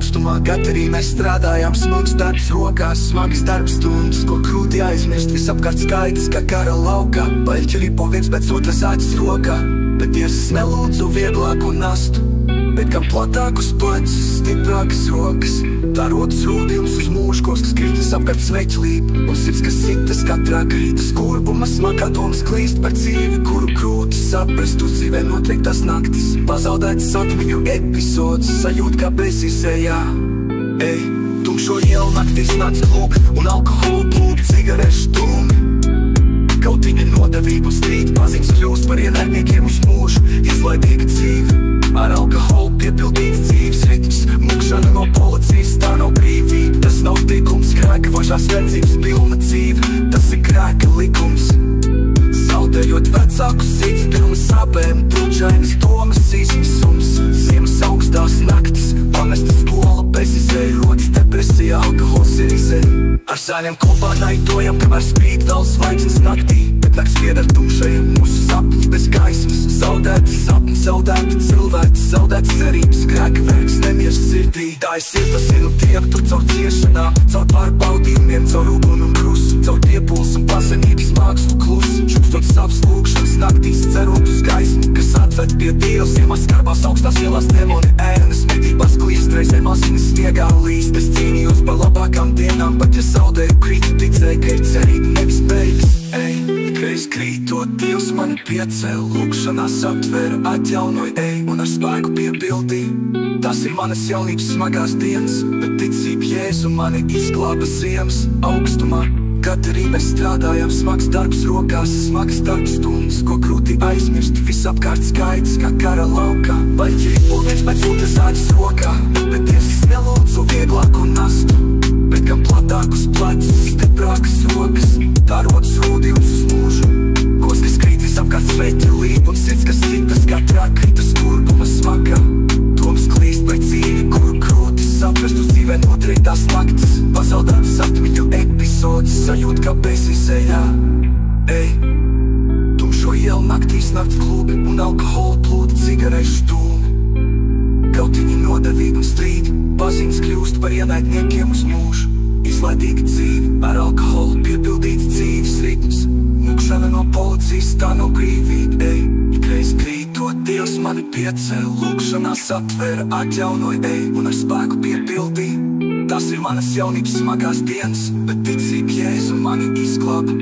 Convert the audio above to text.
augstumā, kad arī mēs strādājām. Smags darbs rokās, smagas darbstundas, ko grūti aizmirst. Visapkārt skaidrs, kā kara laukā. Baļķi ripo viens pēc otras acis rokā, bet Dievs nelūdzu vieglāku nastu, bet kam platākus plecus, stiprākas rokas. Tā rodas rūdījums uz mūžu, kas kritas apkārt sveķlība, un sirds, kas sitas katrā krīta skurbuma. Smagā domas klīst par dzīvi, kuru grūti saprast. Uz dzīvē noteiktas naktis, pazaudētas atmiņu epizodes, sajūt kā bezizējā. Ej, tumšo ielu naktīs nāc klūk, un alkoholu plūk, cigarešu dūmi. Kautiņa nodevība un strīd paziņas kļūst par ienaidniekiem uz mūžu. Izlaidīga dzīve, ar alkoholu piepildīts dzīves ritms. Mukšana no policijas, tā nav brīvība. Tas nav tikums, grēka vošās redzības pilna dzīve. Tas ir grēka likums. Zaudējot vecākus sīts, pilnas sāpēm, trūčainas domas, izmisums. Ziemas augstās naktis, pamesta skola, bezizēja, rodas depresija, alkohols ir izēja. Ar sēniem kopā naidojam, kamēr spīd vēl zvaigznes naktī, bet nakts pieder tumšajiem, mūsu sapņi bez gaismas. Zaudēti sapņi, zaudēti cilvēki, zaudēti cerības, grēka vergs nemiers sirdī. Tā es iepazinu Dievu tur caur ciešanām, caur pārbaudījumiem, caur uguni un krusu, caur piepuls un pazemības mākslu klusu. Čukstot savas lūkšanas naktīs, cerot uz gaismu, kas atved pie Dievs. Ziemās skarbās augstās ielās demoni ēnas, medībās kliest, reizēm asinis sniegā līst. Es cīnījos par labākām dienām, pat ja zaudēju krītu, ticēju, ka ir cerība, nevis beigas. Ej, ikreiz krītot, Dievs mani piecēl, lūkšanās aptvēra, atjaunoja, ej, un ar spēku piepildīja. Tas ir manas jaunības smagās dienas, bet ticība Jēzu mani izglāba ziemas augstumā. Kad arī mēs strādājām, smags darbs rokās, smagas darbstundas, ko grūti aizmirst. Visapkārt skaidrs, kā kara laukā. Baļķi ripo viens pēc otras acis rokā, bet Dievs nelūdzu vieglāku nastu, bet kam platākus plecus, stiprākas rokas. Tā rodas rūdījums uz mūžu, kas krīt visapkārt sveķelība, un sirds, kas sitas katrā krita skurbuma smagā. Domas klīst par dzīvi, kuru grūti saprast. Uz dzīvē noteiktas naktis, pazaudētas atmiņu epizodes, sajūt kā bezizējā. Ej, tumšo ielu naktīs nakts klubi, un alkoholu plūda, cigarešu dūmi. Kautiņa nodevība un strīdi, paziņas kļūst par ienaidniekiem uz mūžu. Izlaidīga dzīve, ar alkoholu piepildīts dzīves ritms. Mukšana no policijas, tā nav brīvība. Ej, ikreiz krītot, Dievs mani piecēl, lūkšanās atvēra, atjaunoja, ej, un ar spēku piepildīja. Tas ir manas jaunības smagās dienas, bet ticība Jēzu mani izglāba.